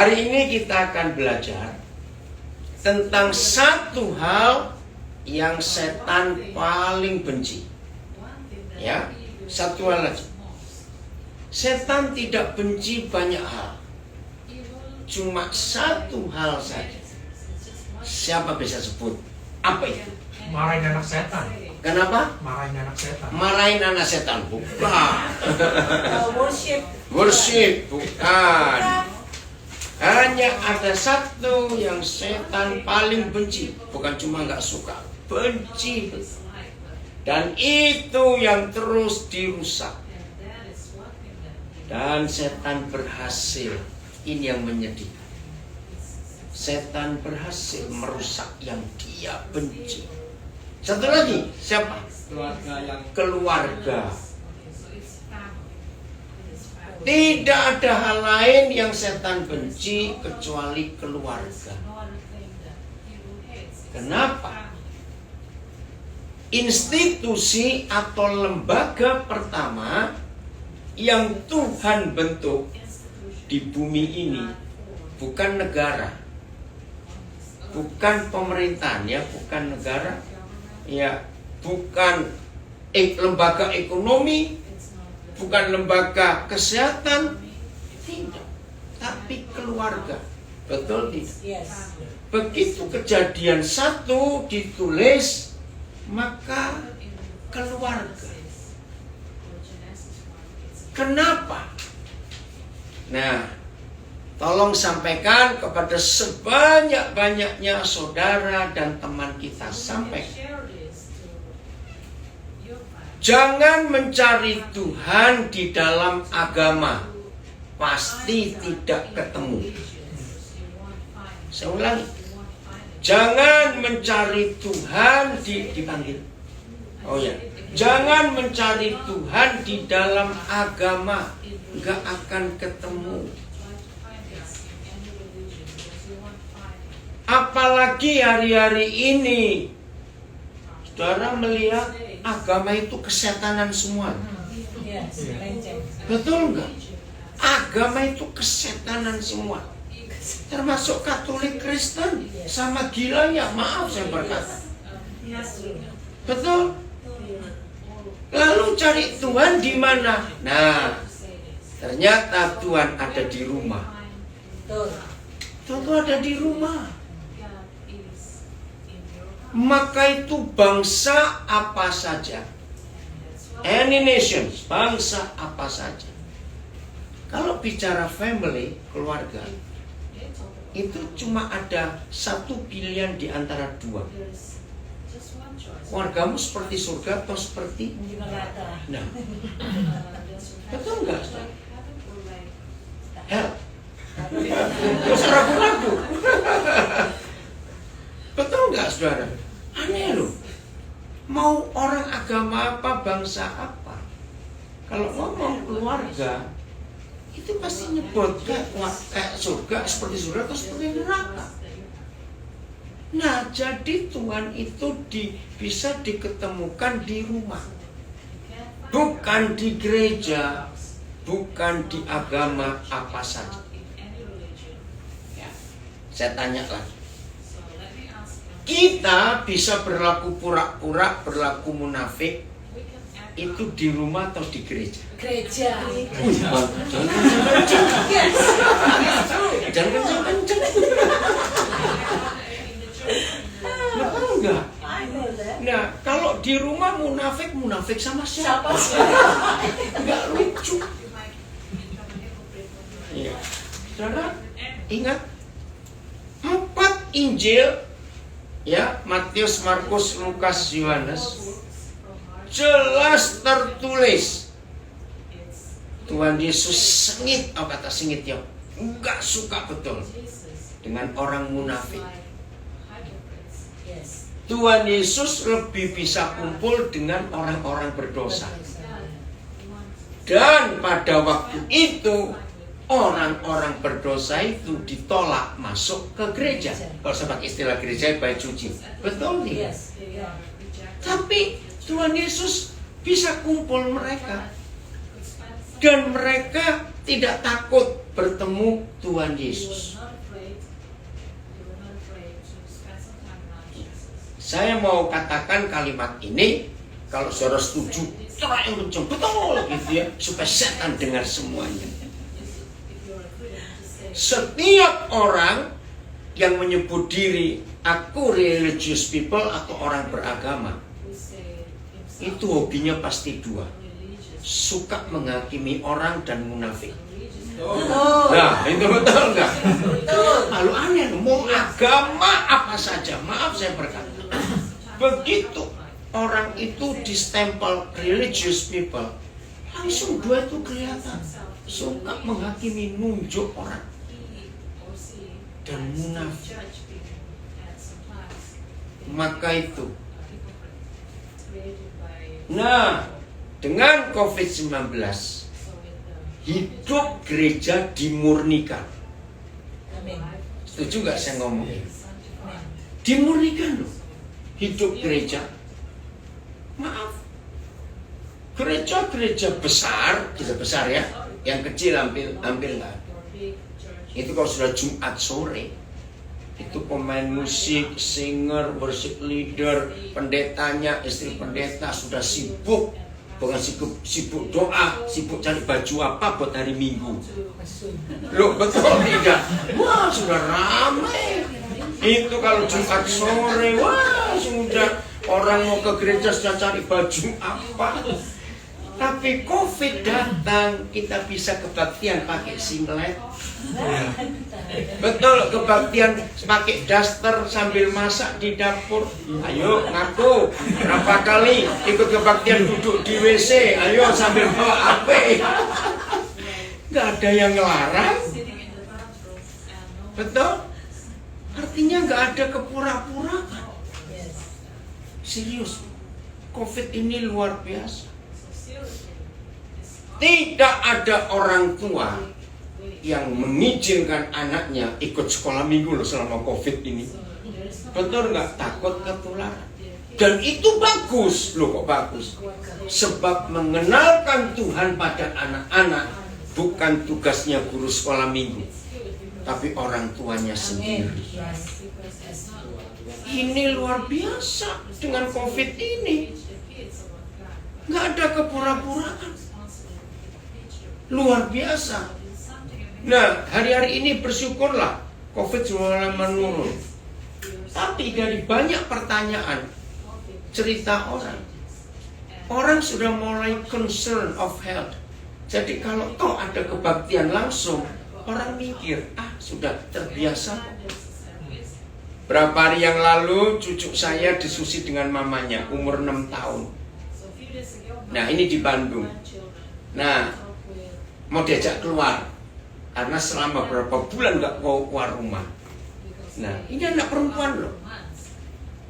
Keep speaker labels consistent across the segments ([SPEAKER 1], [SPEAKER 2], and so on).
[SPEAKER 1] Hari ini kita akan belajar tentang satu hal yang setan paling benci. Ya, satu hal aja. Setan tidak benci banyak hal. Cuma satu hal saja. Siapa bisa sebut? Apa itu?
[SPEAKER 2] Marahin anak setan.
[SPEAKER 1] Kenapa?
[SPEAKER 2] Marahin anak setan.
[SPEAKER 1] Marahin anak setan. Bukan.
[SPEAKER 3] Worship.
[SPEAKER 1] Bukan. Hanya ada satu yang setan paling benci. Bukan cuma nggak suka, benci. Dan itu yang terus dirusak. Dan setan berhasil. Ini yang menyedihkan. Setan berhasil merusak yang dia benci. Satu lagi, siapa? Keluarga. Tidak ada hal lain yang setan benci kecuali keluarga. Kenapa? Institusi atau lembaga pertama yang Tuhan bentuk di bumi ini bukan negara, bukan pemerintahan, ya, bukan negara, ya, bukan lembaga ekonomi, bukan lembaga kesehatan, tidak, tapi keluarga. Betul tidak?
[SPEAKER 3] Yes.
[SPEAKER 1] Begitu Kejadian 1 ditulis, maka keluarga. Kenapa? Nah, tolong sampaikan kepada sebanyak-banyaknya saudara dan teman kita. Sampaikan. Jangan mencari Tuhan di dalam agama. Pasti tidak ketemu. Saya ulangi. Jangan mencari Tuhan dipanggil. Oh ya. Jangan mencari Tuhan di dalam agama. Gak akan ketemu. Apalagi hari-hari ini, saudara melihat agama itu kesetanan semua. Betul nggak? Agama itu kesetanan semua. Termasuk Katolik, Kristen, sama gilanya. Maaf saya berkata. Betul? Lalu cari Tuhan di mana? Nah, ternyata Tuhan ada di rumah. Tuhan ada di rumah. Maka itu bangsa apa saja, any nations, bangsa apa saja. Kalau bicara family, keluarga, itu cuma ada satu pilihan di antara dua. Keluargamu seperti surga atau seperti
[SPEAKER 3] neraka?
[SPEAKER 1] Nah, betul nggak? Hell, nggak usah ragu-ragu. Betul nggak, saudara? Aneh loh. Mau orang agama apa, bangsa apa, kalau ngomong keluarga, itu pasti nyebut kayak surga, seperti surga atau seperti neraka. Nah, jadi Tuhan itu bisa diketemukan di rumah, bukan di gereja, bukan di agama apa saja. Ya, saya tanya lagi. Kita bisa berlaku pura-pura, berlaku munafik itu di rumah atau di gereja?
[SPEAKER 3] Gereja.
[SPEAKER 1] Jangan kenceng-kenceng. Betul enggak? Nah, kalau di rumah munafik sama siapa? Enggak lucu. Iya. Saudara, ingat 4 Injil, ya, Matius, Markus, Lukas, Yohanes, jelas tertulis Tuhan Yesus sengit, kata sengit ya, enggak suka betul dengan orang munafik. Tuhan Yesus lebih bisa kumpul dengan orang-orang berdosa. Dan pada waktu itu orang-orang berdosa itu ditolak masuk ke gereja. Kalau saya pakai istilah gereja, baik suci. Betul nih. Tapi Tuhan Yesus bisa kumpul mereka. Dan mereka tidak takut bertemu Tuhan Yesus. Saya mau katakan kalimat ini, kalau saudara setuju, teriak yang kencang, betul gitu ya, supaya setan dengar semuanya. Setiap orang yang menyebut diri aku religious people atau orang beragama, itu hobinya pasti dua, suka menghakimi orang dan munafik. Nah, itu betul nggak? Lalu aneh, mau agama apa saja, maaf saya berkata, begitu orang itu distempel religious people, langsung dua itu kelihatan, suka menghakimi, nunjuk orang dan munafik. Maka itu, nah, dengan COVID-19 hidup gereja dimurnikan. Setuju gak saya ngomong? Dimurnikan loh hidup gereja. Maaf, gereja-gereja besar, gereja besar ya, yang kecil hampir nggak. Itu kalau sudah Jumat sore, itu pemain musik, singer, worship leader, pendetanya, istri pendeta sudah sibuk. Bukan sibuk doa, sibuk cari baju apa buat hari Minggu. Loh, betul tidak? Wah, sudah ramai. Itu kalau Jumat sore, wah, sudah orang mau ke gereja sudah cari baju apa. Tapi COVID datang, kita bisa kebaktian pakai singlet. Betul, kebaktian pakai daster sambil masak di dapur. Ayo ngaku, berapa kali ikut kebaktian duduk di WC, ayo sambil bawa HP. Gak ada yang ngelarang. Betul? Artinya gak ada kepura-puraan. Serius, COVID ini luar biasa. Tidak ada orang tua yang mengizinkan anaknya ikut sekolah minggu loh selama COVID ini. Betul nggak? Takut ketularan. Dan itu bagus loh, kok bagus? Sebab mengenalkan Tuhan pada anak-anak bukan tugasnya guru sekolah minggu, tapi orang tuanya sendiri. Ini luar biasa dengan COVID ini. Nggak ada kepura-puraan. Luar biasa. Nah, hari-hari ini bersyukurlah COVID sudah menurun. Tapi dari banyak pertanyaan, cerita orang sudah mulai concern of health. Jadi kalau toh ada kebaktian langsung, orang mikir, sudah terbiasa. Berapa hari yang lalu cucu saya diskusi dengan mamanya, umur 6 tahun. Nah, ini di Bandung. Nah, mau diajak keluar karena selama berapa bulan nggak mau keluar rumah. Nah, ini anak perempuan loh,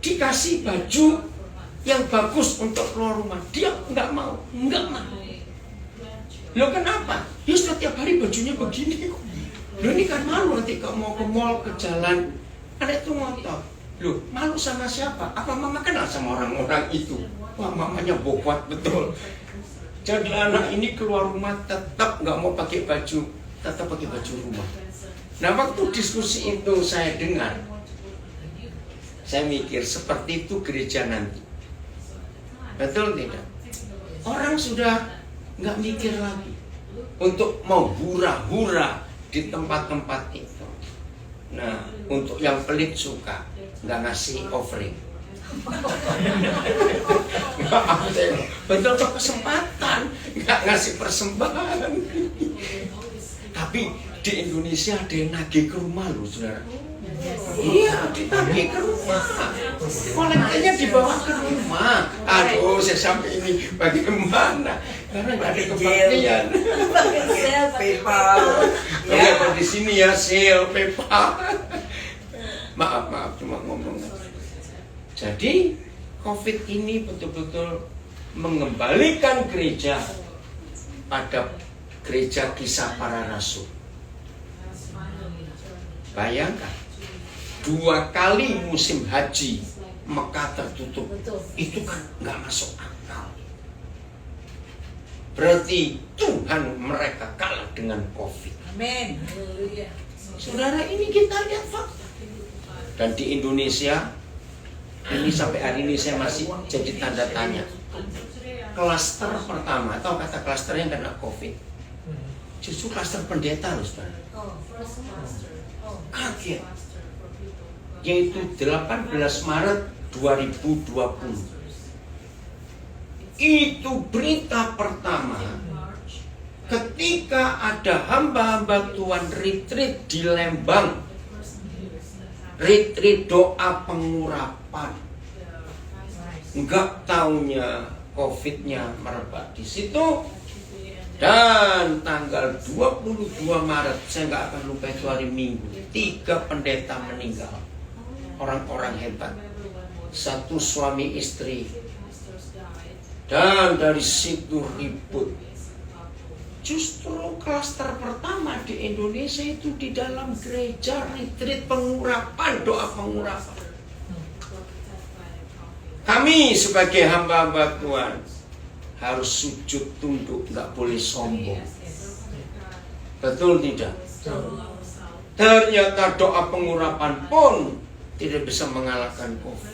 [SPEAKER 1] dikasih baju yang bagus untuk keluar rumah, dia nggak mau. Loh, kenapa? Ya setiap hari bajunya begini kok. Loh, ini kan malu nanti kalau mau ke mall, ke jalan, anak itu ngotot. Loh, malu sama siapa? Apa mama kenal sama orang-orang itu? Wah, mamanya bobot betul. Jadi anak ini keluar rumah tetap nggak mau pakai baju, tetap pakai baju rumah. Nah, waktu diskusi itu saya dengar, saya mikir seperti itu gereja nanti. Betul tidak? Orang sudah nggak mikir lagi untuk mau hura-hura di tempat-tempat itu. Nah, untuk yang pelit suka nggak ngasih offering. Betul, kesempatan nggak ngasih persembahan. Tapi di Indonesia ada yang nagih ke rumah loh, saudara. Iya, ditagih ke rumah. Kolektanya dibawa ke rumah. Aduh, saya sampai ini bagaimana? Karena nggak ada kebaktian. PayPal. Ya, di sini ya, sale PayPal. Maaf, cuma ngomong aja. Jadi COVID ini betul-betul mengembalikan gereja pada gereja kisah para rasul. Bayangkan, 2 kali musim haji Mekah tertutup, itu kan nggak masuk akal. Berarti Tuhan mereka kalah dengan COVID.
[SPEAKER 3] Amin. Haleluya.
[SPEAKER 1] Saudara, ini kita lihat fakta. Dan di Indonesia, ini sampai hari ini saya masih jadi tanda tanya. Klaster pertama, atau kata klaster yang kena COVID, justru klaster pendeta loh, saudara. Kaget. Yaitu 18 Maret 2020. Itu berita pertama ketika ada hamba-hamba Tuhan retreat di Lembang. Retreat doa pengurapan. Enggak taunya COVID-nya merebak di situ. Dan tanggal 22 Maret, saya nggak akan lupa itu hari Minggu, 3 pendeta meninggal. Orang-orang hebat. 1 suami istri. Dan dari situ ribut. Justru klaster pertama di Indonesia itu di dalam gereja retreat pengurapan, doa pengurapan. Kami sebagai hamba-hamba Tuhan harus sujud tunduk, nggak boleh sombong. Betul tidak? Ternyata doa pengurapan pun tidak bisa mengalahkan COVID.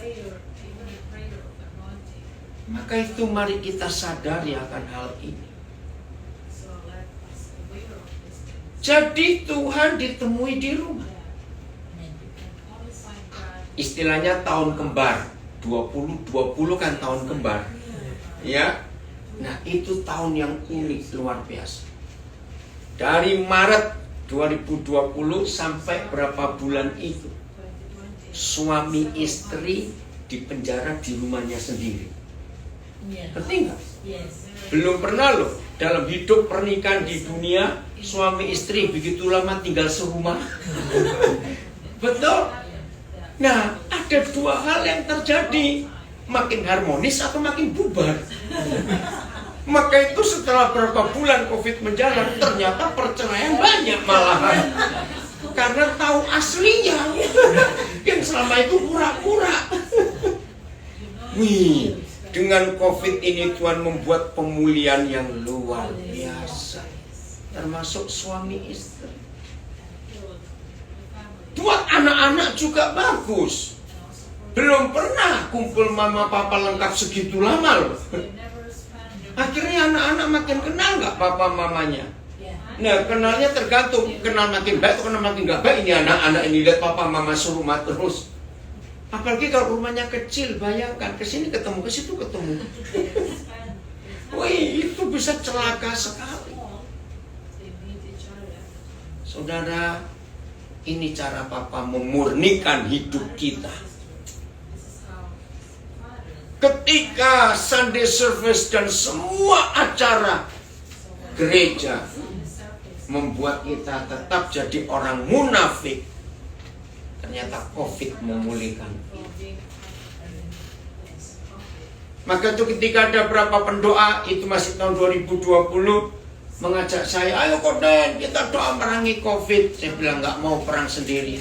[SPEAKER 1] Maka itu mari kita sadari akan hal ini. Jadi Tuhan ditemui di rumah. Istilahnya tahun kembar. 2020 kan tahun kembar. Ya. Nah, itu tahun yang unik luar biasa. Dari Maret 2020 sampai berapa bulan itu, suami istri dipenjara di rumahnya sendiri. Ngerti nggak? Belum pernah loh dalam hidup pernikahan di dunia suami istri begitu lama tinggal serumah. Betul? Nah, ada 2 hal yang terjadi. Makin harmonis atau makin bubar. Maka itu setelah berapa bulan COVID menjalan, ternyata perceraian banyak malahan. Karena tahu aslinya. Yang selama itu pura-pura. Wih, dengan COVID ini Tuhan membuat pemulihan yang luar biasa. Termasuk suami istri. Buat anak-anak juga bagus. Belum pernah kumpul mama papa lengkap segitu lama loh. Akhirnya anak-anak makin kenal nggak papa mamanya. Nah, kenalnya tergantung. Kenal makin baik atau kenal makin nggak baik. Ini anak-anak ini lihat papa mama serumah terus. Apalagi kalau rumahnya kecil, bayangkan kesini ketemu, ke situ ketemu. Wih, itu bisa celaka sekali. Saudara, ini cara Papa memurnikan hidup kita. Ketika Sunday service dan semua acara gereja membuat kita tetap jadi orang munafik, ternyata COVID memulihkan. Maka itu ketika ada berapa pendoa, itu masih tahun 2020, mengajak saya, ayo Koden, kita doa merangi COVID. Saya bilang nggak mau perang sendiri.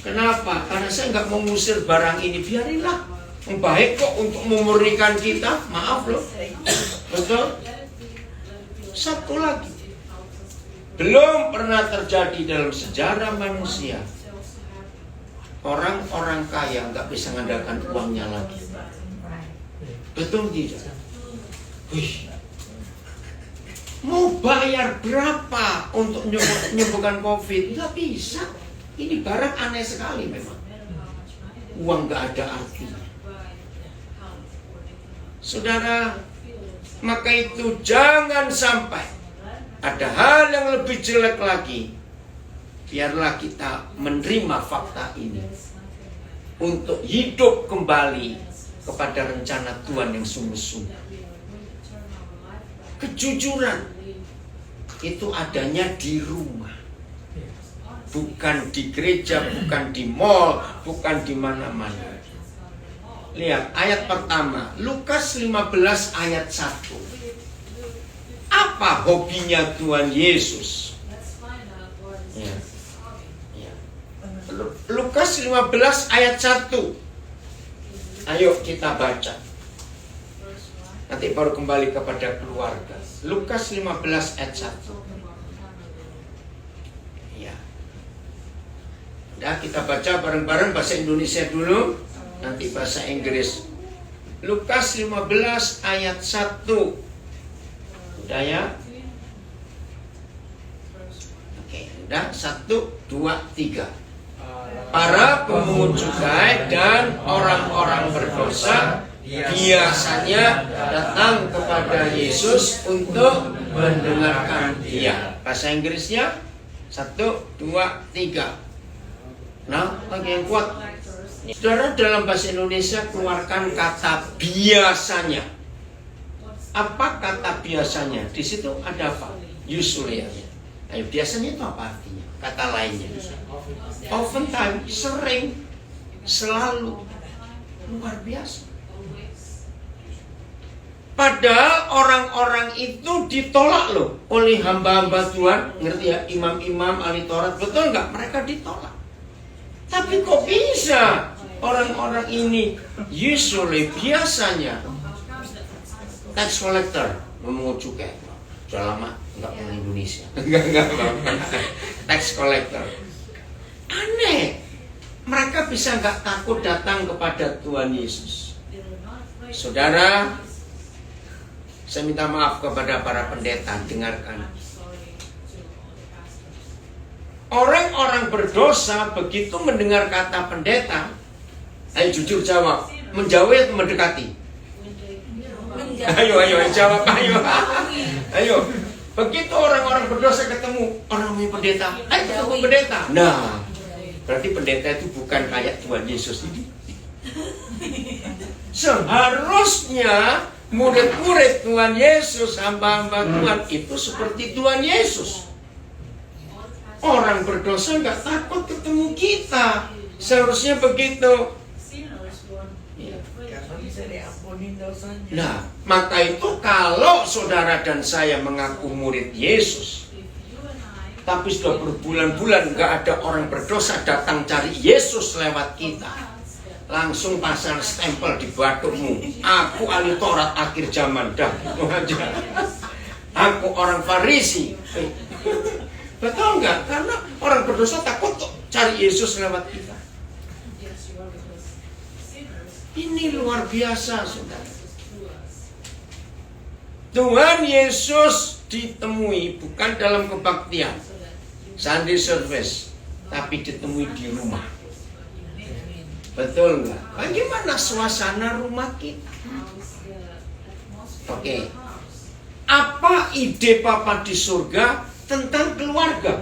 [SPEAKER 1] Kenapa? Karena saya nggak mau ngusir barang ini. Biarinlah, baik kok untuk memurnikan kita. Maaf loh, betul. Satu lagi, belum pernah terjadi dalam sejarah manusia orang-orang kaya nggak bisa mengandalkan uangnya lagi. Betul tidak? Wih. Mau bayar berapa untuk menyembuhkan COVID? Nggak bisa. Ini barang aneh sekali memang. Uang nggak ada artinya. Saudara, maka itu jangan sampai ada hal yang lebih jelek lagi. Biarlah kita menerima fakta ini untuk hidup kembali kepada rencana Tuhan yang sungguh-sungguh. Kejujuran itu adanya di rumah, bukan di gereja, bukan di mall, bukan di mana-mana. Lihat ayat pertama, Lukas 15 ayat 1. Apa hobinya Tuhan Yesus? Ya. Ya. Lukas 15 ayat 1. Ayo kita baca. Nanti baru kembali kepada keluarga. Lukas 15 ayat 1. Ya, kita baca bareng-bareng bahasa Indonesia dulu, nanti bahasa Inggris. Lukas 15 ayat 1. Udah ya? Oke, udah. 1, 2, 3. Para pemungut cukai dan orang-orang berdosa biasanya datang kepada Yesus untuk mendengarkan Dia. Bahasa Inggrisnya 1, 2, 3. Nah, lagi yang kuat. Saudara, dalam bahasa Indonesia keluarkan kata biasanya. Apa kata biasanya? Di situ ada apa? Usually. Nah, biasanya itu apa artinya? Kata lainnya. Oftentimes, sering, selalu, luar biasa. Padahal orang-orang itu ditolak loh oleh hamba-hamba Tuhan. Ngerti ya? Imam-imam, ahli Taurat. Betul nggak? Mereka ditolak. Tapi kok bisa orang-orang ini usually biasanya tax collector, memungut cukai. Sudah lama nggak pernah Indonesia. Enggak. Tax collector. Aneh. Mereka bisa nggak takut datang kepada Tuhan Yesus. Saudara, saya minta maaf kepada para pendeta, dengarkan. Orang-orang berdosa begitu mendengar kata pendeta, ayo jujur jawab, menjauh atau mendekati? Ayo jawab, ayo. Begitu orang-orang berdosa ketemu orang punya pendeta, ayo ketemu pendeta. Nah, berarti pendeta itu bukan kayak Tuhan Yesus ini. Seharusnya murid-murid Tuhan Yesus, hamba-hamba Tuhan itu seperti Tuhan Yesus. Orang berdosa nggak takut ketemu kita. Seharusnya begitu. Nah, maka itu kalau saudara dan saya mengaku murid Yesus, tapi sudah berbulan-bulan nggak ada orang berdosa datang cari Yesus lewat kita, langsung pasang stempel di batukmu. Aku ahli Taurat akhir zaman. Dah, itu aja. Aku orang Farisi. Betul nggak? Karena orang berdosa takut kok cari Yesus lewat kita. Ini luar biasa, saudara. Tuhan Yesus ditemui bukan dalam kebaktian, Sunday service, tapi ditemui di rumah. Betul nggak? Bagaimana suasana rumah kita? Oke. Apa ide Papa di surga tentang keluarga?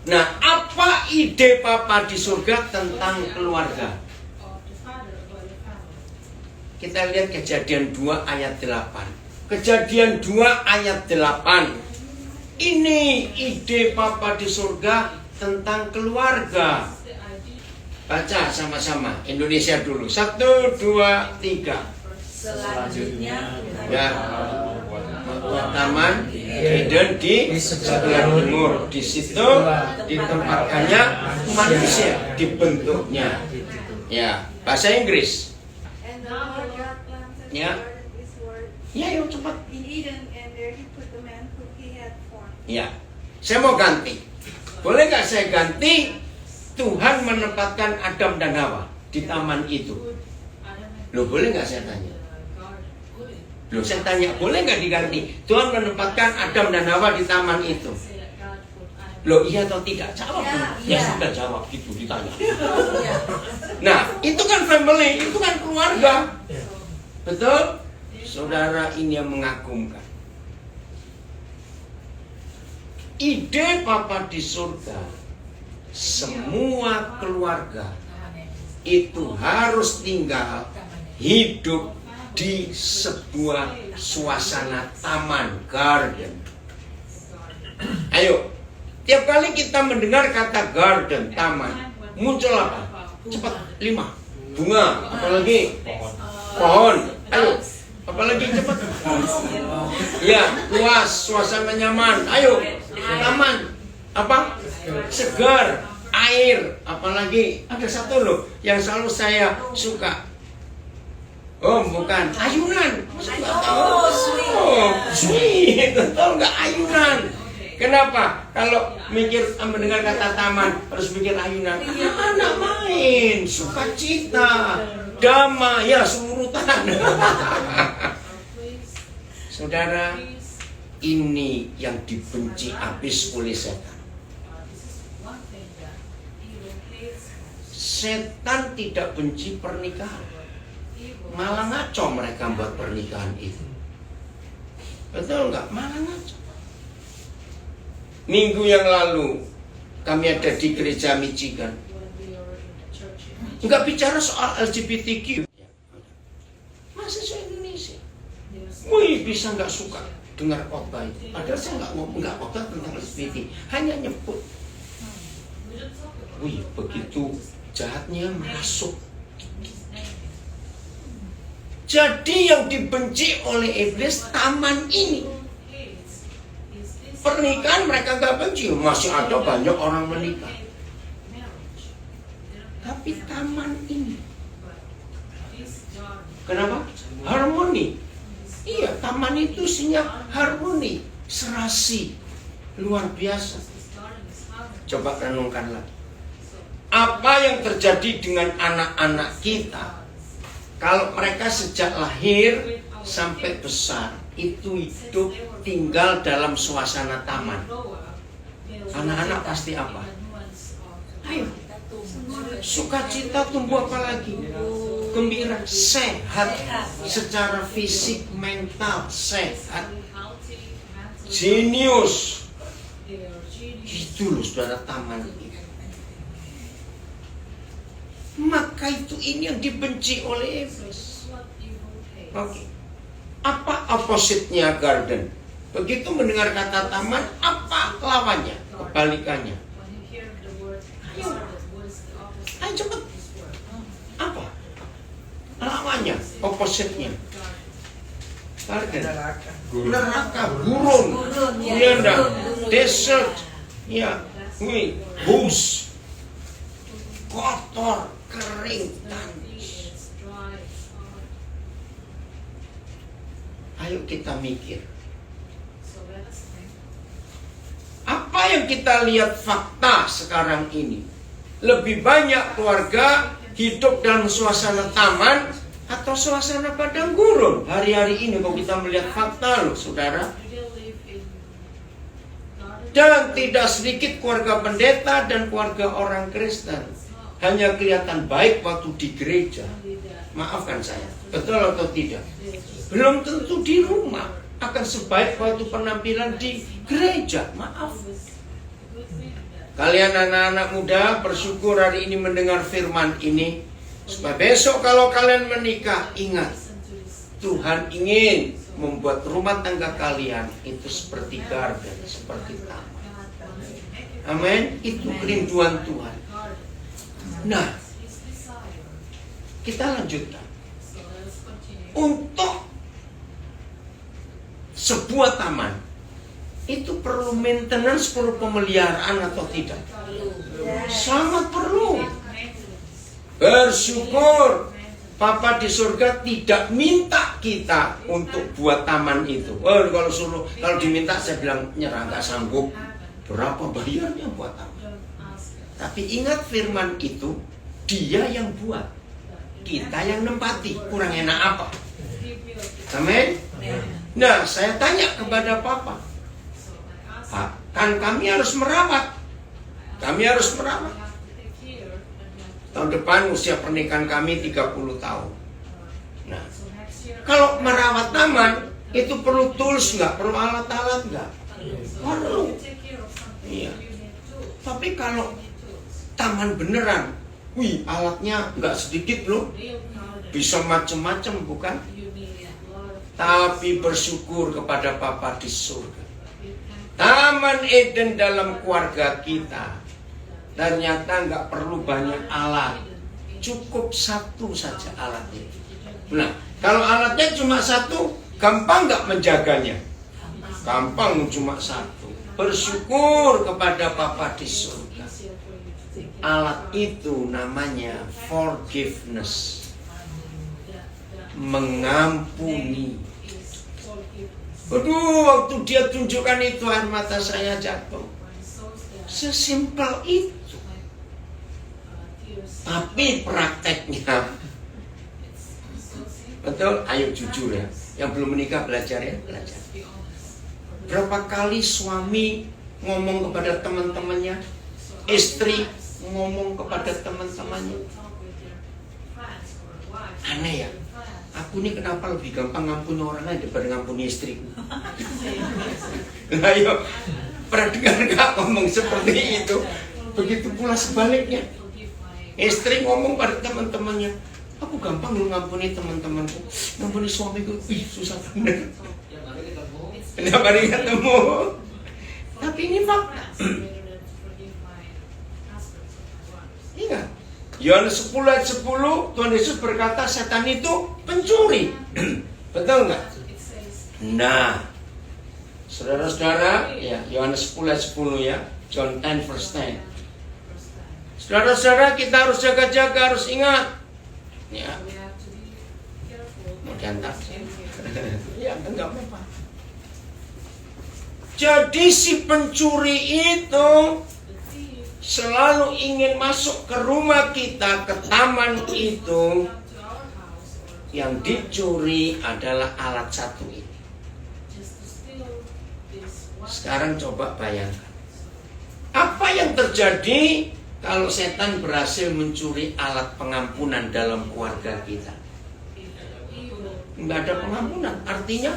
[SPEAKER 1] Nah, apa ide Papa di surga tentang keluarga? Kita lihat Kejadian 2 ayat 8. Kejadian 2 ayat 8. Ini ide Papa di surga tentang keluarga. Baca sama-sama Indonesia dulu. 1, 2, 3.
[SPEAKER 3] Selanjutnya
[SPEAKER 1] Ya, membuat taman Eden di sebelah timur. Di situ ditempatkannya manusia, dibentuknya. Ya, bahasa Inggris.
[SPEAKER 3] And the Lord God planted the
[SPEAKER 1] Yeah.
[SPEAKER 3] garden of his word
[SPEAKER 1] Ya, yuk cepat.
[SPEAKER 3] in Eden, and there he put the man whom he had formed.
[SPEAKER 1] Ya, saya mau ganti. Boleh nggak saya ganti? Tuhan menempatkan Adam dan Hawa di taman itu. Loh, boleh nggak saya tanya? Loh, saya tanya, boleh nggak diganti? Tuhan menempatkan Adam dan Hawa di taman itu. Loh, iya atau tidak? Jawab. Ya, sudah jawab gitu ditanya. Nah, itu kan family, itu kan keluarga. Betul? Saudara, ini yang mengagumkan. Ide Papa di surga, semua keluarga itu harus tinggal hidup di sebuah suasana taman, garden. Ayo, tiap kali kita mendengar kata garden, taman, muncul apa? Cepat, 5. Bunga, apalagi? Pohon. Ayo, apalagi cepat? Ya, luas, suasana nyaman. Ayo, taman. Apa? Segar, air, apalagi? Ada satu loh yang selalu saya suka. Oh, bukan, ayunan. Oh, sweet. Betul nggak ayunan? Kenapa? Kalau mendengar kata taman harus mikir ayunan. Anak main, sukacita, damai, ya surutan. Saudara, ini yang dibenci habis oleh setan. Setan tidak benci pernikahan, malah ngaco mereka buat pernikahan itu. Betul nggak? Malah ngaco. Minggu yang lalu kami ada di gereja Michigan, nggak bicara soal LGBTQ. Mahasiswa Indonesia, wih bisa nggak suka dengar khotbah itu. Padahal saya nggak khotbah tentang LGBT, hanya nyebut. Wih, begitu jahatnya masuk. Jadi yang dibenci oleh iblis taman ini. Pernikahan mereka gak benci, masih ada banyak orang menikah. Tapi taman ini, kenapa? Harmoni. Iya, taman itu isinya harmoni, serasi, luar biasa. Coba renungkanlah. Apa yang terjadi dengan anak-anak kita kalau mereka sejak lahir sampai besar itu hidup tinggal dalam suasana taman? Anak-anak pasti apa? Ayo, sukacita, tumbuh apa lagi? Gembira, sehat secara fisik, mental, sehat, jenius. Itu loh saudara taman itu. Maka itu ini yang dibenci oleh iblis. Oke. Apa opposite-nya garden? Begitu mendengar kata taman, apa lawannya? Kebalikannya. Ayo. Ayo cepat. Apa? Lawannya, opposite-nya. Garden. Neraka, gurun. Iya enggak? Desert. Ya, bus. Kotor, kering, tandus. Ayo kita mikir. Apa yang kita lihat fakta sekarang ini? Lebih banyak keluarga hidup dalam suasana taman atau suasana padang gurun? Hari-hari ini kalau kita melihat fakta loh saudara. Dan tidak sedikit keluarga pendeta dan keluarga orang Kristen hanya kelihatan baik waktu di gereja. Maafkan saya, betul atau tidak? Belum tentu di rumah akan sebaik waktu penampilan di gereja. Maaf. Kalian anak-anak muda bersyukur hari ini mendengar firman ini, supaya besok kalau kalian menikah, ingat Tuhan ingin membuat rumah tangga kalian itu seperti garden, seperti taman. Amin. Itu kerinduan Tuhan. Nah, kita lanjutkan. Untuk sebuah taman itu perlu maintenance, perlu pemeliharaan atau tidak? Sangat perlu. Bersyukur Papa di surga tidak minta kita untuk buat taman itu. Kalau diminta saya bilang nyerah, nggak sanggup. Berapa bayarnya buat taman? Tapi ingat firman itu, Dia yang buat, kita yang nempati. Kurang enak apa? Amin. Nah, saya tanya kepada Papa, Pak, kan kami harus merawat. Kami harus merawat. Tahun depan usia pernikahan kami 30 tahun. Nah, kalau merawat taman itu perlu tools nggak? Perlu alat-alat nggak? Perlu. Iya. Tapi kalau taman beneran, alatnya nggak sedikit loh. Bisa macam-macam bukan? Tapi bersyukur kepada Papa di surga. Taman Eden dalam keluarga kita ternyata nggak perlu banyak alat, cukup satu saja alatnya. Nah, kalau alatnya cuma satu, gampang nggak menjaganya? Gampang, cuma satu. Bersyukur kepada Papa di surga. Alat itu namanya forgiveness, mengampuni. Aduh, waktu dia tunjukkan itu air mata saya jatuh. Sesimpel itu. Tapi prakteknya, betul? Ayo jujur ya. Yang belum menikah belajar ya, belajar. Berapa kali suami ngomong kepada teman-temannya, istri ngomong kepada teman-temannya, aneh ya, aku ini kenapa lebih gampang ngampuni orang lain daripada ngampuni istriku. Ayo, pernah dengar nggak ngomong seperti itu? Begitu pula sebaliknya, istri ngomong pada teman-temannya, aku gampang lu ngampuni teman-temanku, ngampuni suamiku, susah bener. Tiap hari ketemu. Tapi ini fakta. Ingat, Yohanes 10 ayat 10, Tuhan Yesus berkata setan itu pencuri. Betul nggak? Nah, saudara-saudara, ya Yohanes 10 ayat 10 ya, John 10 verse 10. Saudara-saudara, kita harus jaga-jaga, harus ingat. Ya, mau diantar. Ya, enggak apa-apa. Jadi si pencuri itu selalu ingin masuk ke rumah kita, ke taman itu. Yang dicuri adalah alat satu ini. Sekarang coba bayangkan, apa yang terjadi kalau setan berhasil mencuri alat pengampunan dalam keluarga kita? Nggak ada pengampunan, artinya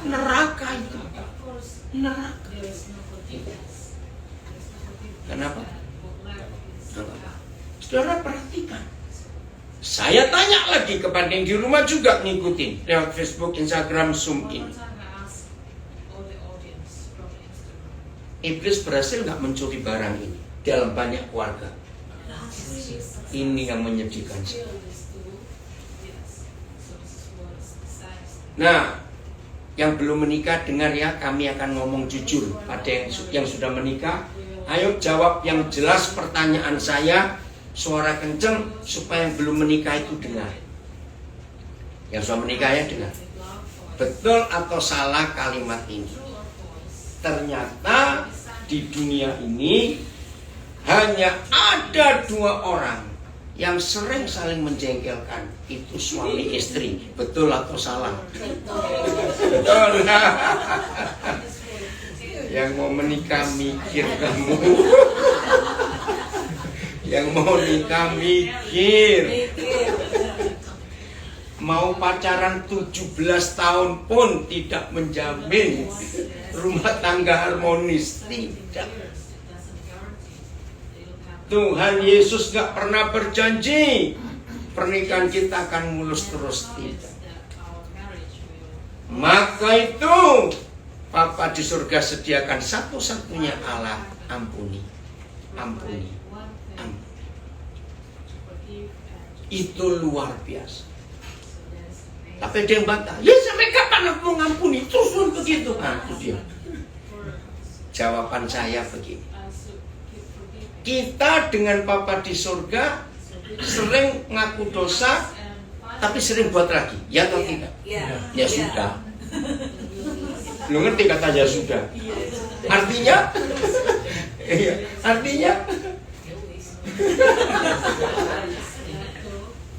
[SPEAKER 1] neraka itu. Neraka. Kenapa? Saudara perhatikan. Saya tanya lagi kepada yang di rumah juga ngikutin lewat Facebook, Instagram, Zoom ini. Iblis berhasil nggak mencuri barang ini dalam banyak keluarga? Ini yang menyedihkan saya. Nah, yang belum menikah dengar ya, kami akan ngomong jujur pada yang sudah menikah. Ayo jawab yang jelas pertanyaan saya, suara kenceng supaya yang belum menikah itu dengar. Yang sudah menikah ya dengar. Betul atau salah kalimat ini? Ternyata di dunia ini hanya ada dua orang yang sering saling menjengkelkan, itu suami istri. Betul atau salah? Betul. Yang mau menikah mikir kamu. Yang mau nikah mikir. Mau pacaran 17 tahun pun tidak menjamin rumah tangga harmonis. Tidak. Tuhan Yesus gak pernah berjanji pernikahan kita akan mulus terus, tidak. Maka itu Bapa di surga sediakan satu-satunya Allah, ampuni, ampuni, ampuni. Itu luar biasa. Tapi dia yang bantah, ya sampai kapan aku mau ngampuni? Terus begitu. Nah, itu dia. Jawaban saya begini. Kita dengan Papa di surga sering ngaku dosa, tapi sering buat lagi. Ya atau tidak? Ya sudah. Lu ngerti kata ya sudah? Artinya? Artinya?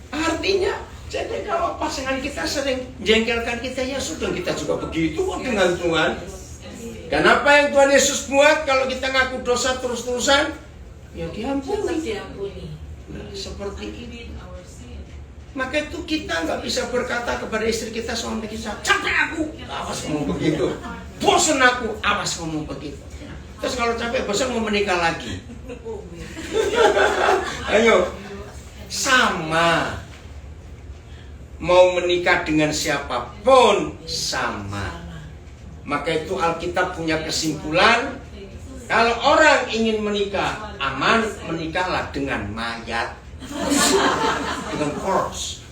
[SPEAKER 1] Artinya? Jadi kalau pasangan kita sering jengkelkan kita, ya sudah, kita juga begitu kok dengan Tuhan. Dan apa yang Tuhan Yesus buat kalau kita ngaku dosa terus-terusan? Ya diampuni. Nah, seperti ini. Maka itu kita nggak bisa berkata kepada istri kita, suami kita, capek aku, awas ngomong begitu. Bosan aku, awas ngomong begitu. Terus kalau capek, bosan mau menikah lagi. Ayo, sama. Mau menikah dengan siapapun, sama. Maka itu Alkitab punya kesimpulan, kalau orang ingin menikah aman, menikahlah dengan mayat, dengan corpse.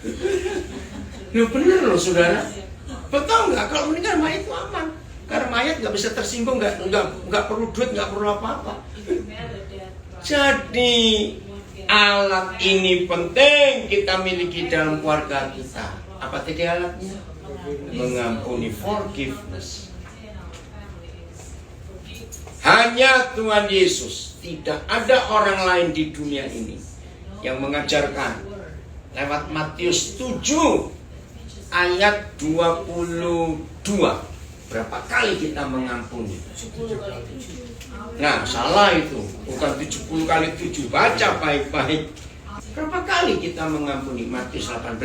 [SPEAKER 1] Loh bener loh saudara. Betul nggak? Kalau menikah mayat itu aman, karena mayat nggak bisa tersinggung, nggak perlu duit, nggak perlu apa-apa. Jadi alat ini penting kita miliki dalam keluarga kita. Apa tadi alatnya? Mengampuni, forgiveness. Hanya Tuhan Yesus. Tidak ada orang lain di dunia ini yang mengajarkan lewat Matius 7 ayat 22. Berapa kali kita mengampuni? Nah, salah itu. Bukan 70 kali 7. Baca baik-baik. Berapa kali kita mengampuni? Matius 18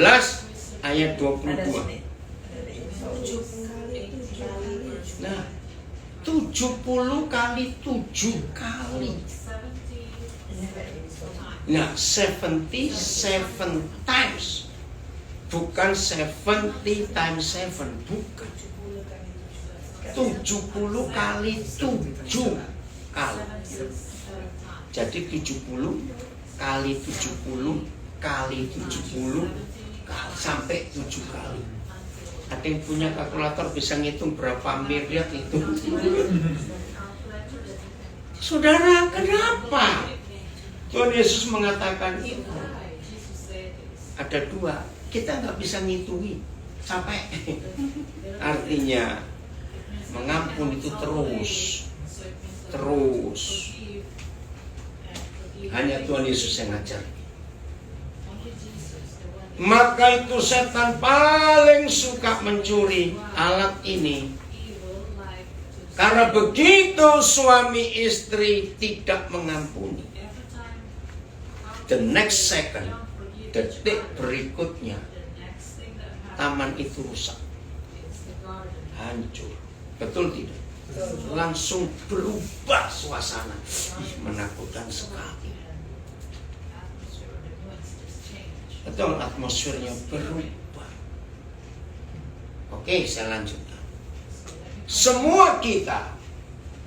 [SPEAKER 1] ayat 22. Nah, 70 kali 7 kali. Nah, 77 times. Bukan 70 times 7. Bukan. 70 kali 7 kali. Jadi 70 kali 70 kali 70 kali sampai 7 kali. Ada yang punya kalkulator bisa ngitung berapa miliar itu? Saudara, kenapa Tuhan Yesus mengatakan itu? Ada dua, kita nggak bisa ngitungi, capek. Artinya mengampun itu terus. Hanya Tuhan Yesus yang ngajar. Maka itu setan paling suka mencuri alat ini. Karena begitu suami istri tidak mengampuni, the next second, detik berikutnya, taman itu rusak, hancur. Betul tidak? Langsung berubah suasana. Menakutkan sekali. Betul, atmosfernya berubah. Oke, saya lanjutkan. Semua kita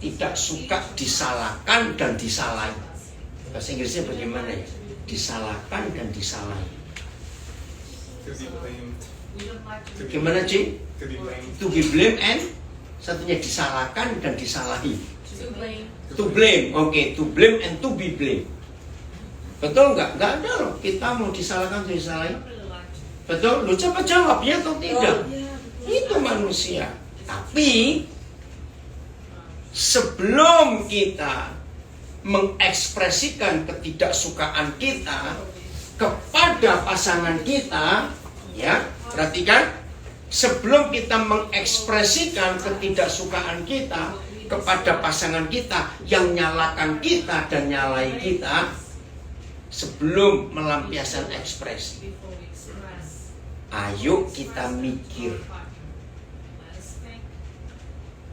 [SPEAKER 1] tidak suka disalahkan dan disalahi. Bahasa Inggrisnya bagaimana ya? Disalahkan dan disalahi. Gimana, Ci? To be blamed and satunya disalahkan dan disalahi. To blame. Oke, to blame and to be blamed. Betul nggak? Nggak ada loh. Kita mau disalahkan atau disalahi. Betul? Lu coba jawab ya atau tidak? Itu manusia. Tapi sebelum kita mengekspresikan ketidaksukaan kita kepada pasangan kita, ya, perhatikan, sebelum kita mengekspresikan ketidaksukaan kita kepada pasangan kita yang nyalakan kita dan nyalai kita, sebelum melampiaskan ekspresi, ayo kita mikir.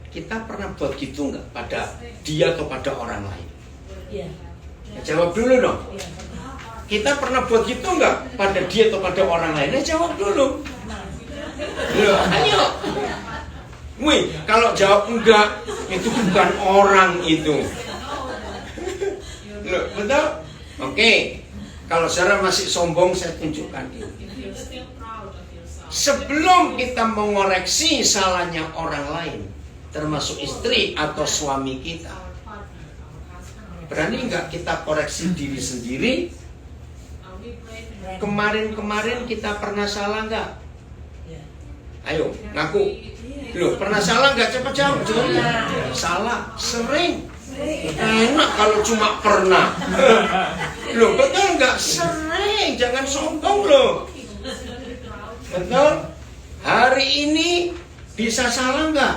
[SPEAKER 1] Kita pernah buat gitu nggak pada dia atau pada orang lain? Ya, jawab dulu dong. Kita pernah buat gitu nggak pada dia atau pada orang lain? Jawab dulu. Loh, ayo. Wih, kalau jawab enggak, itu bukan orang itu. Loh, betul? Oke, kalau saudara masih sombong, saya tunjukkan ini. Sebelum kita mengoreksi salahnya orang lain, termasuk istri atau suami kita, berani nggak kita koreksi diri sendiri? Kemarin-kemarin kita pernah salah nggak? Ayo, ngaku. Loh, pernah salah nggak? Cepat jawab. Salah, sering. Enak kalau cuma pernah. Loh, betul nggak? Sering, jangan sombong loh. Betul? Hari ini bisa salah nggak?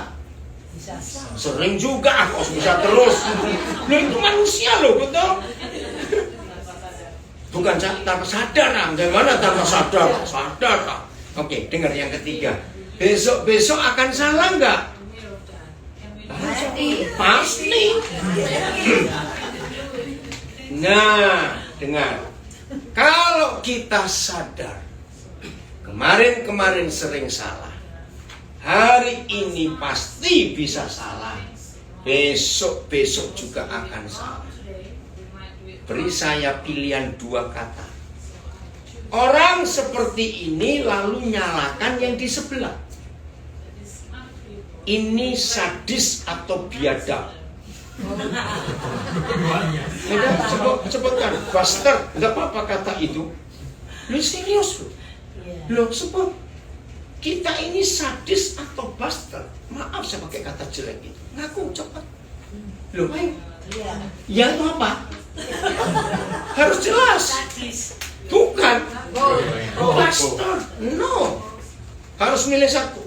[SPEAKER 1] Sering juga, kok bisa terus. Loh, itu manusia loh, betul? Bukan tanpa sadar, bagaimana tanpa sadar? Sadar. Oke, dengar yang ketiga. Besok akan salah nggak? Pasti. Nah, dengar. Kalau kita sadar kemarin sering salah, hari ini pasti bisa salah, besok juga akan salah. Beri saya pilihan 2 kata. Orang seperti ini lalu nyalakan yang di sebelah. Ini sadis atau biadab? Sebutkan, Buster, nggak apa-apa kata itu. Lu serius lu? Lu sebut. kita ini sadis atau bastard. Maaf saya pakai kata jelek itu. Ngaku cepat. Loh, ayo. Ya itu apa? Harus jelas. Bukan. Bastard. No. Harus milih satu.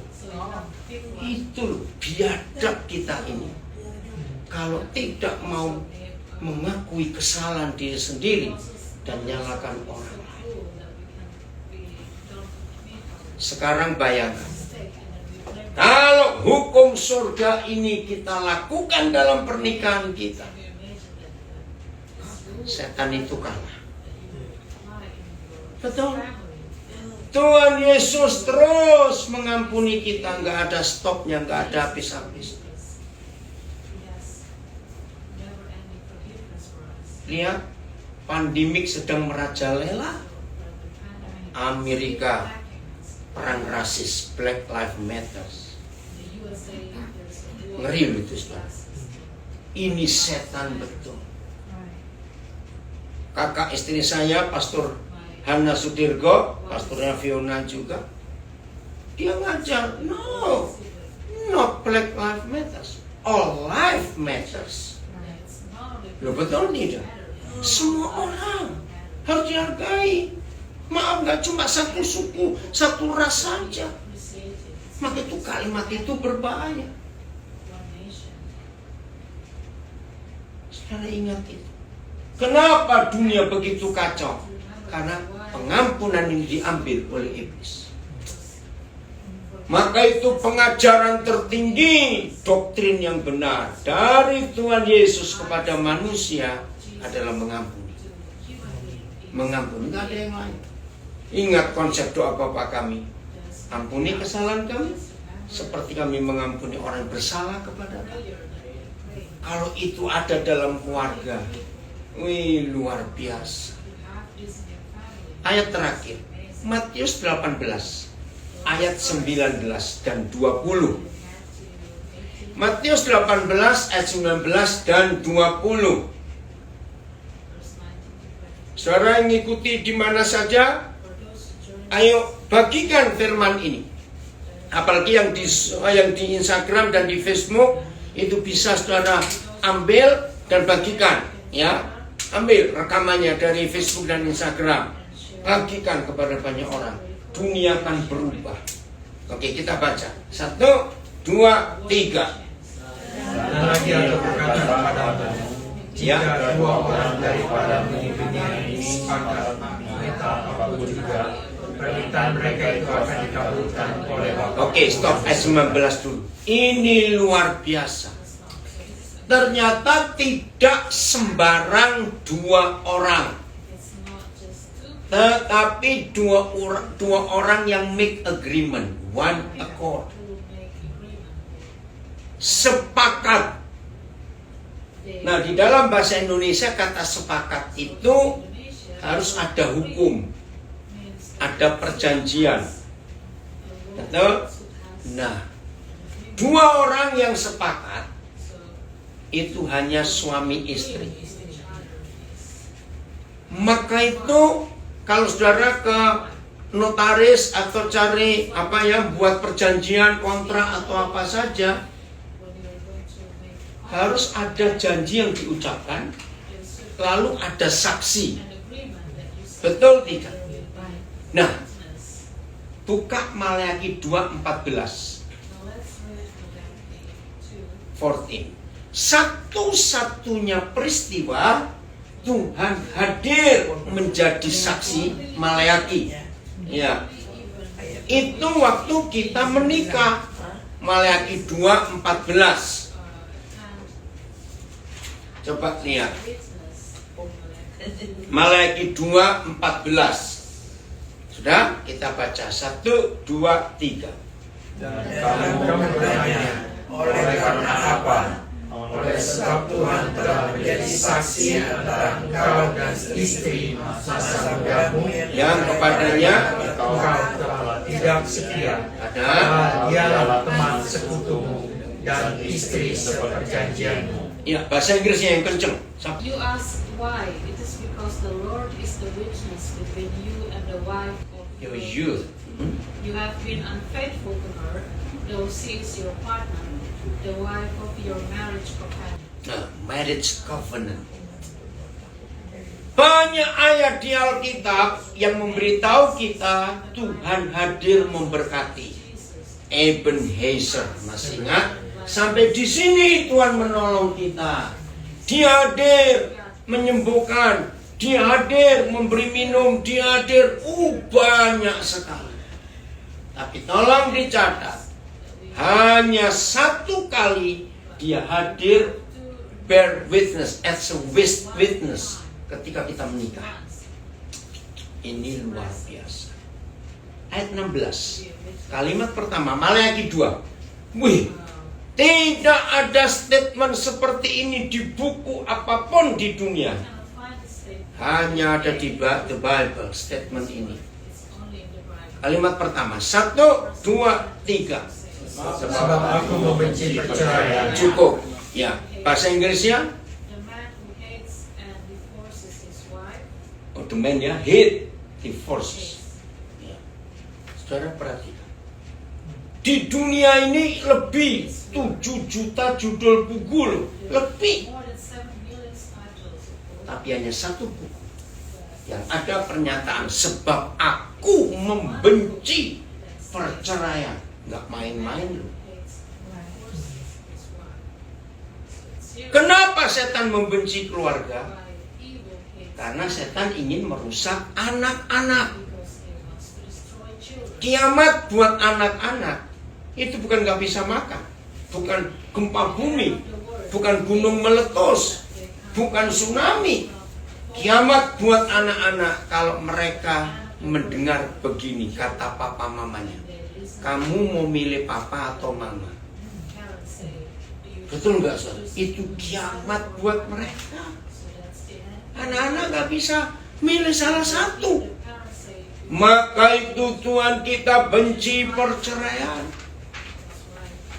[SPEAKER 1] Itu loh, biadab kita ini. Kalau tidak mau mengakui kesalahan diri sendiri dan nyalakan orang lain. Sekarang bayangkan, kalau hukum surga ini kita lakukan dalam pernikahan kita, setan itu kalah. Betul? Tuhan Yesus terus mengampuni kita, nggak ada stopnya, nggak ada habis-habis. Lihat, pandemik sedang merajalela. Amerika, perang rasis, Black Lives Matter. Ngeri itu, saudara. Ini setan betul. Kakak istri saya, Pastor Hana Sudirgo, pastornya Fiona juga, dia ngajar, no, not Black Lives Matters, all life matters. Loh, betul tidak? Semua orang harus dihargai. Maaf, nggak cuma satu suku, satu ras saja. Maka itu kalimat itu berbahaya. Saudara ingat itu. Kenapa dunia begitu kacau? Karena pengampunan ini diambil oleh iblis. Maka itu pengajaran tertinggi, doktrin yang benar dari Tuhan Yesus kepada manusia adalah mengampuni. Mengampuni, tidak ada yang lain. Ingat konsep doa Bapa kami. Ampuni kesalahan kami seperti kami mengampuni orang yang bersalah kepada kami. Kalau itu ada dalam keluarga, wih, luar biasa. Ayat terakhir, Matius 18, ayat 19 dan 20. Matius 18, ayat 19 dan 20. Saudara yang ngikuti di mana saja, ayo bagikan firman ini. Apalagi yang di Instagram dan di Facebook, itu bisa saudara ambil dan bagikan, ya. Ambil rekamannya dari Facebook dan Instagram. Bagikan kepada banyak orang. Dunia akan berubah. Oke, kita baca. 1, 2, 3.
[SPEAKER 2] Dan lagi ada berkata kepadamu, jika dua orang daripada pemimpinnya ini sepakat meminta apapun juga, permintaan mereka itu akan dikabulkan oleh Bapa.
[SPEAKER 1] Oke, stop ayat 19 dulu. Ini luar biasa. Ternyata tidak sembarang dua orang, tetapi dua orang yang make agreement, one accord, sepakat. Nah, di dalam bahasa Indonesia kata sepakat itu harus ada hukum, ada perjanjian, betul? Nah, dua orang yang sepakat itu hanya suami istri. Maka itu kalau saudara ke notaris atau cari buat perjanjian, kontrak atau apa saja, harus ada janji yang diucapkan, lalu ada saksi. Betul tidak? Nah, buka Maleakhi 2:14. 14. Satu-satunya peristiwa Tuhan hadir menjadi saksi Maleakhi. Ya. Itu waktu kita menikah. Maleakhi 2:14. Coba lihat. Maleakhi 2:14. Sudah, kita baca 1, 2, 3.
[SPEAKER 2] Dan kamu bertanya, oleh karena apa? Oleh sebab Tuhan telah menjadi saksi antara engkau dan istri masa mudamu
[SPEAKER 1] yang kepadanya
[SPEAKER 2] engkau telah tidak setia.
[SPEAKER 1] Ada
[SPEAKER 2] Dialah teman sekutumu dan istri seperjanjianmu.
[SPEAKER 1] Ya, bahasa Inggrisnya yang kenceng.
[SPEAKER 4] You ask why? It is because the Lord is the witness between you and the wife of
[SPEAKER 1] your youth.
[SPEAKER 4] You have been unfaithful to her, though she is your partner, the wife of your marriage companion.
[SPEAKER 1] Nah, marriage covenant. Banyak ayat di Alkitab yang memberitahu kita Tuhan hadir memberkati. Ebenezer, masih ingat? Sampai di sini Tuhan menolong kita. Dia hadir menyembuhkan, Dia hadir memberi minum, Dia hadir banyak sekali. Tapi tolong dicatat, hanya satu kali Dia hadir bear witness as a witness ketika kita menikah. Ini luar biasa. Ayat 16, kalimat pertama, Maleakhi 2. Wih, tidak ada statement seperti ini di buku apapun di dunia. Hanya ada di The Bible statement ini. Kalimat pertama, 1, 2, 3.
[SPEAKER 2] Sebab aku membenci perceraian.
[SPEAKER 1] Cukup. Ya, bahasa Inggrisnya?
[SPEAKER 4] The man who hates and divorces his wife.
[SPEAKER 1] Oh, the man ya, hate, divorces. Ya. Saudara perhatikan. Di dunia ini lebih 7 juta judul buku loh. Lebih.
[SPEAKER 4] More than 7 million titles.
[SPEAKER 1] Tapi hanya satu buku yang ada pernyataan sebab aku membenci perceraian. Nggak main-main loh. Kenapa setan membenci keluarga? Karena setan ingin merusak anak-anak. Kiamat buat anak-anak itu bukan nggak bisa makan, bukan gempa bumi, bukan gunung meletus, bukan tsunami. Kiamat buat anak-anak kalau mereka mendengar begini kata papa mamanya. Kamu mau milih papa atau mama? Betul nggak, saudara? Itu kiamat buat mereka. Anak-anak nggak bisa milih salah satu. Maka itu Tuhan kita benci perceraian.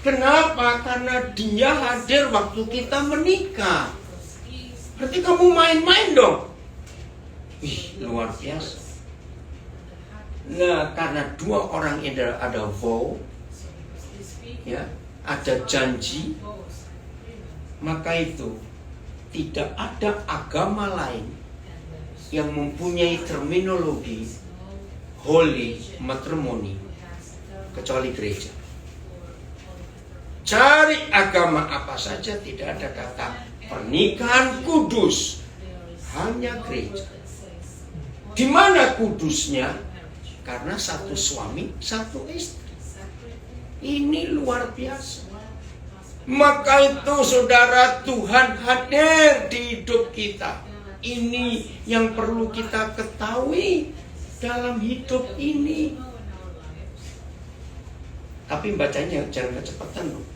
[SPEAKER 1] Kenapa? Karena Dia hadir waktu kita menikah. Berarti kamu main-main dong. Ih, luar biasa. Nah, karena dua orang ini ada vow, ya, ada janji, maka itu tidak ada agama lain yang mempunyai terminologi holy matrimony kecuali gereja. Cari agama apa saja tidak ada kata pernikahan kudus, hanya gereja. Di mana kudusnya? Karena satu suami, satu istri. Ini luar biasa. Maka itu saudara, Tuhan hadir di hidup kita. Ini yang perlu kita ketahui dalam hidup ini. Tapi bacanya jangan kecepatan loh.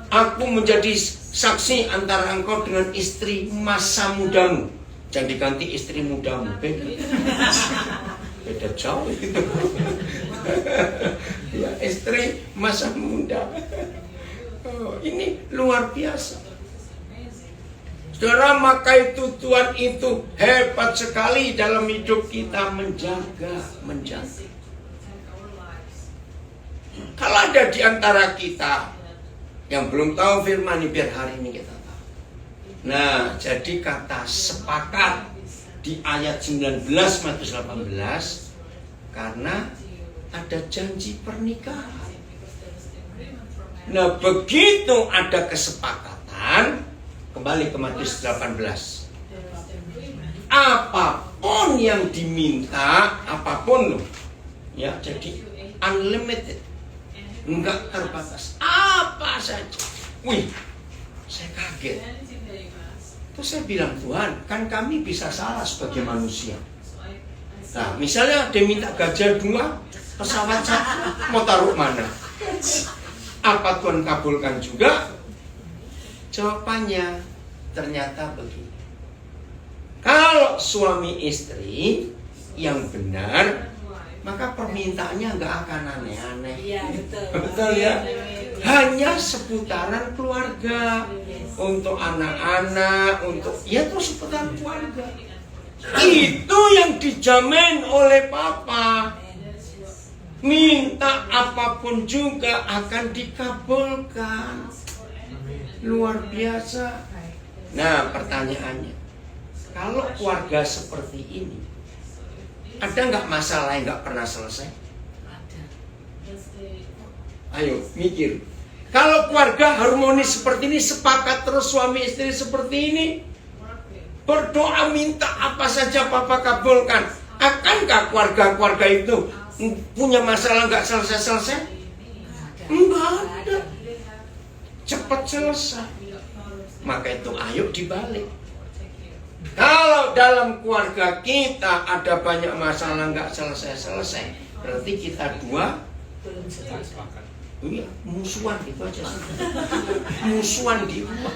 [SPEAKER 1] Aku menjadi saksi antara engkau dengan istri masa mudamu. Jangan diganti istri mudamu. Beda jauh gitu. Ya, istri masa muda. Oh, ini luar biasa. Saudara, maka itu Tuhan itu hebat sekali dalam hidup kita menjaga. Kalau ada di antara kita yang belum tahu firman ini, biar hari ini kita tahu. Nah, jadi kata sepakat di ayat 19 Matius 18 karena ada janji pernikahan. Nah, begitu ada kesepakatan, kembali ke Matius 18. Apapun yang diminta, apapun loh. Ya, jadi unlimited. Enggak terbatas. Apa saja. Wih, saya kaget. Terus saya bilang, Tuhan, kan kami bisa salah sebagai manusia. Nah, misalnya dia minta gajah 2, pesawat 1, mau taruh mana? Apa Tuhan kabulkan juga? Jawabannya ternyata begini. Kalau suami istri yang benar, maka permintaannya nggak akan aneh-aneh.
[SPEAKER 3] Iya, betul.
[SPEAKER 1] Betul ya? Hanya seputaran keluarga, untuk anak-anak, untuk ya terus seputaran keluarga. Itu yang dijamin oleh Papa. Minta apapun juga akan dikabulkan. Luar biasa. Nah, pertanyaannya, kalau keluarga seperti ini, ada nggak masalah yang nggak pernah selesai? Ayo mikir. Kalau keluarga harmonis seperti ini, sepakat terus suami istri seperti ini, berdoa minta apa saja Papa kabulkan. Akankah keluarga-keluarga itu punya masalah nggak selesai-selesai? Enggak ada. Cepat selesai. Maka itu ayo dibalik. Kalau dalam keluarga kita ada banyak masalah nggak selesai-selesai, berarti kita dua iya, musuhan itu aja. Musuhan di rumah.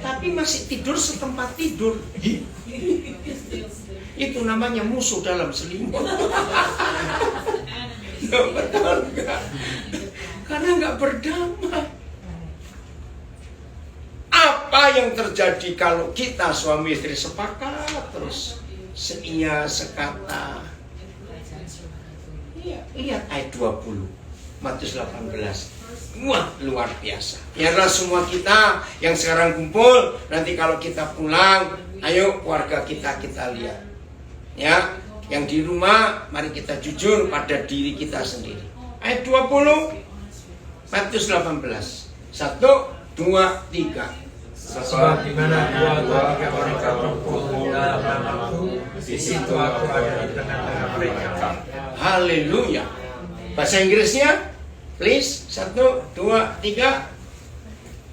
[SPEAKER 1] Tapi masih tidur setempat tidur. Itu namanya musuh dalam selimut. Betul enggak? Karena nggak berdamai. Apa yang terjadi kalau kita suami istri sepakat terus seia sekata? Iya, lihat ayat 20 Matius 18. Wah, luar biasa. Biarlah semua kita yang sekarang kumpul, nanti kalau kita pulang, ayo keluarga kita lihat. Ya, yang di rumah, mari kita jujur pada diri kita sendiri. Ayat 20 Matius 18. 1, 2, 3.
[SPEAKER 2] Sebab di mana dua tiga orang berkumpul dalam namaku, di situ aku ada di tengah-tengah mereka.
[SPEAKER 1] Haleluya. Bahasa Inggrisnya, please. 1, 2, 3.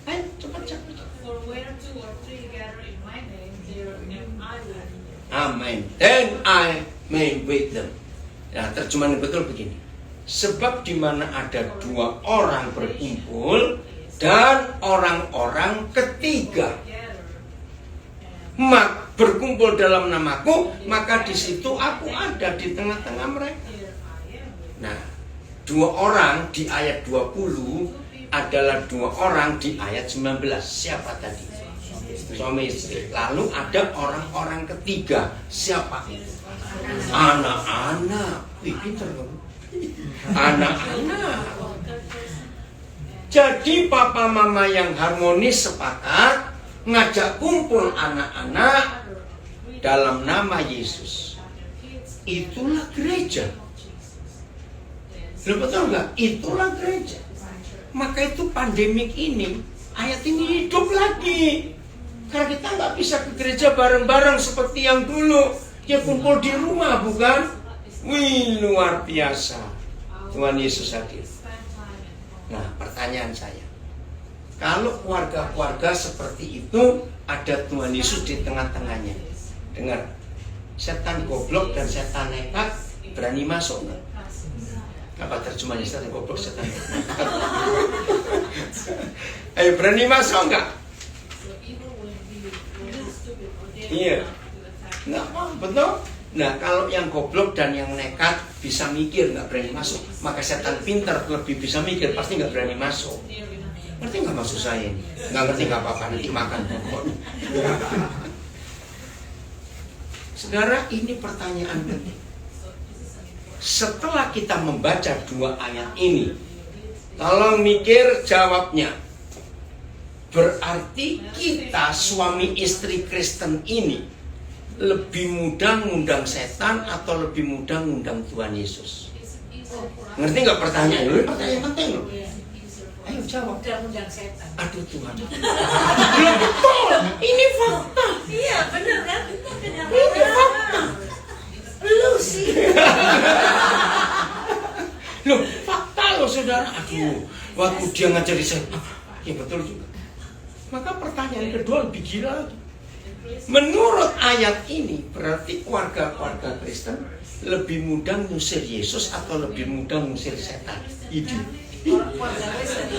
[SPEAKER 1] Ayo cepat.
[SPEAKER 4] For where 2 or 3 gather in my name, there am I with them.
[SPEAKER 1] Amin. Then I may with them. Nah, terjemahan betul begini. Sebab di mana ada 2 orang berkumpul dan orang-orang ketiga berkumpul dalam namaku, maka di situ aku ada di tengah-tengah mereka. Nah, 2 orang di ayat 20 adalah 2 orang di ayat 19. Siapa tadi? Suami istri. Lalu ada orang-orang ketiga. Siapa? Anak-anak. Wih, pinter kamu. Anak-anak. Jadi papa mama yang harmonis sepakat ngajak kumpul anak-anak dalam nama Yesus. Itulah gereja. Lo betul nggak? Itulah gereja. Maka itu pandemik ini, ayat ini hidup lagi. Karena kita nggak bisa ke gereja bareng-bareng seperti yang dulu. Ya kumpul di rumah, bukan? Wih, luar biasa. Tuhan Yesus hadir. Nah, pertanyaan saya, kalau keluarga-keluarga seperti itu ada Tuhan Yesus di tengah-tengahnya, dengar, setan goblok dan setan nekat berani masuk nggak? Apa terjemahnya setan goblok, setan nekat? Ayo, berani masuk nggak? Iya, nggak mau, betul? Nah, kalau yang goblok dan yang nekat bisa mikir, nggak berani masuk, maka setan pintar lebih bisa mikir, pasti nggak berani masuk. Ngerti nggak maksud saya ini? Nggak ngerti nggak apa-apa, nanti makan pokoknya. Saudara, ini pertanyaan penting. Setelah kita membaca 2 ayat ini, tolong mikir jawabnya. Berarti kita suami istri Kristen ini lebih mudah ngundang setan atau lebih mudah ngundang Tuhan Yesus? Ngerti nggak pertanyaan? Ini pertanyaan penting loh. Ayo jawab.
[SPEAKER 4] Undang-undang setan.
[SPEAKER 1] Aduh Tuhan. Belum betul. Ini fakta.
[SPEAKER 3] Iya, benar kan?
[SPEAKER 1] Ini fakta.
[SPEAKER 3] Lu sih.
[SPEAKER 1] Loh, fakta loh saudara. Aduh, waktu dia ngajari saya, ya betul juga. Maka pertanyaan kedua lebih gila lagi. Menurut ayat ini berarti keluarga-keluarga Kristen lebih mudah ngusir Yesus atau lebih mudah ngusir setan? Ide.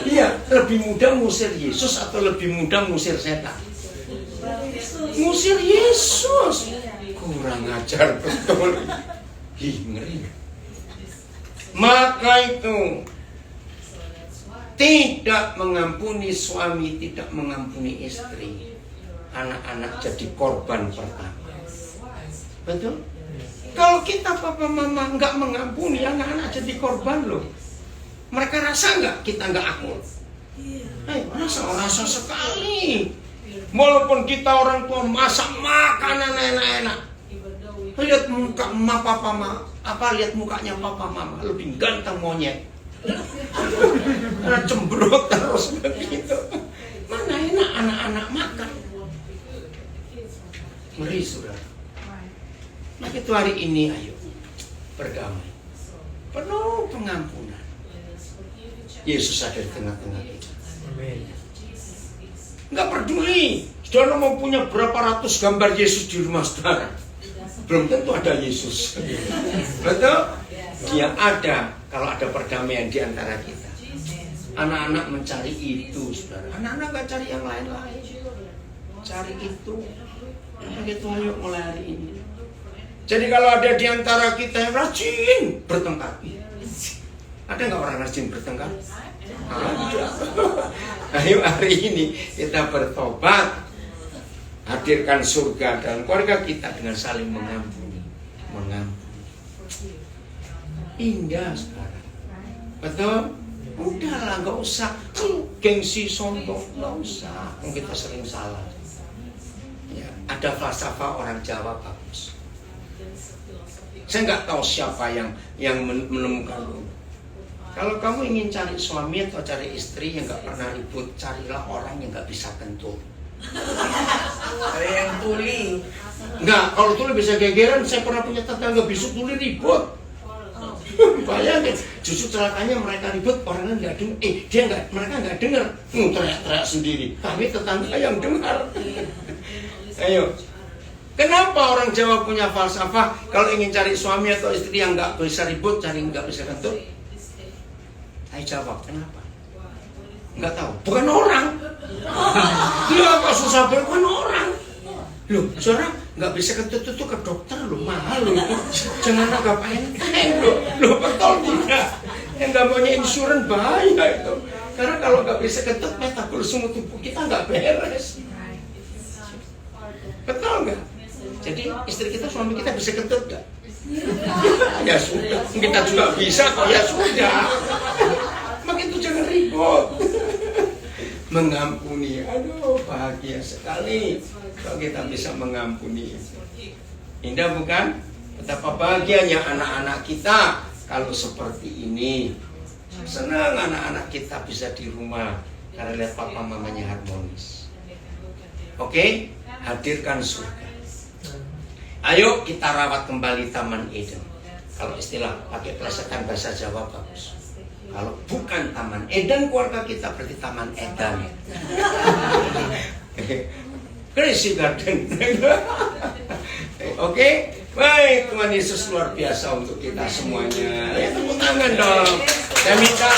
[SPEAKER 1] Iya, lebih mudah ngusir Yesus atau lebih mudah ngusir setan? Ngusir Yesus. Kurang ajar betul. Ih, ngeri. Maka itu tidak mengampuni suami, tidak mengampuni istri. Anak-anak jadi korban pertama. Betul? Kalau kita papa mama nggak mengampuni, anak-anak jadi korban loh. Mereka rasa nggak kita nggak akur? Rasa sekali. Walaupun kita orang tua masak makanan enak-enak, lihat muka papa mama, lihat mukanya papa mama lebih ganteng monyet. Karena cemberut terus begitu. Mana enak anak-anak makan. Ngeri saudara. Nah itu hari ini ayo berdamai, penuh pengampunan. Yesus ada di tengah-tengah kita. Nggak peduli saudara mau punya berapa ratus gambar Yesus di rumah saudara, belum tentu ada Yesus. Betul? Dia ada kalau ada perdamaian di antara kita. Anak-anak mencari itu saudara. Anak-anak nggak cari yang lain-lain, cari itu. Begitu ayo mulai hari ini. Jadi kalau ada di antara kita yang rajin bertengkar, ada nggak orang rajin bertengkar? Ada. Ayo hari ini kita bertobat, hadirkan surga dalam keluarga kita dengan saling mengampuni. Indah sekarang, betul? Udahlah, nggak usah gengsi sombong, nggak usah. Kita sering salah. Ya, ada falsafah orang Jawa bagus. Saya nggak tahu siapa yang menemukan itu. Kalau kamu ingin cari suami atau cari istri yang nggak pernah ribut, carilah orang yang nggak bisa kentut.
[SPEAKER 3] Ada yang tuli.
[SPEAKER 1] Nggak, kalau tuli bisa gegeran. Saya pernah punya tetangga bisu tuli ribut. Bayangin, justru celakanya mereka ribut, orangnya nggak dengar. Mereka nggak dengar, teriak-teriak sendiri. Tapi tetangga yang dengar. Ayo. Kenapa orang Jawa punya falsafah kalau ingin cari suami atau istri yang nggak bisa ribut, cari nggak bisa kentut? Saya jawab, kenapa? Nggak tahu. Bukan orang. Dia kok susah bukan orang. Loh, saudara nggak bisa kentut itu ke dokter loh, mahal loh. Jangan anggap enteng loh, betul tidak? Yang nggak punya insurans bahaya itu. Karena kalau nggak bisa kentut, metabolisme tubuh kita nggak beres. Betul nggak? Jadi istri kita, suami kita bisa kentut nggak? Ya sudah, kita juga bisa kok, ya sudah. Begitu jangan ribut. Mengampuni, aduh bahagia sekali kalau kita bisa mengampuni. Indah bukan? Betapa bahagianya anak-anak kita kalau seperti ini. Senang anak-anak kita bisa di rumah karena lihat papa mamanya harmonis. Oke? Hadirkan surga. Ayo kita rawat kembali Taman Eden. Kalau istilah pakai plesetan bahasa Jawa bagus. Kalau bukan Taman Eden keluarga kita, berarti Taman Edan. Crazy Garden. Oke? Baik, Tuhan Yesus luar biasa untuk kita semuanya. Ya, tepuk tangan dong. Saya minta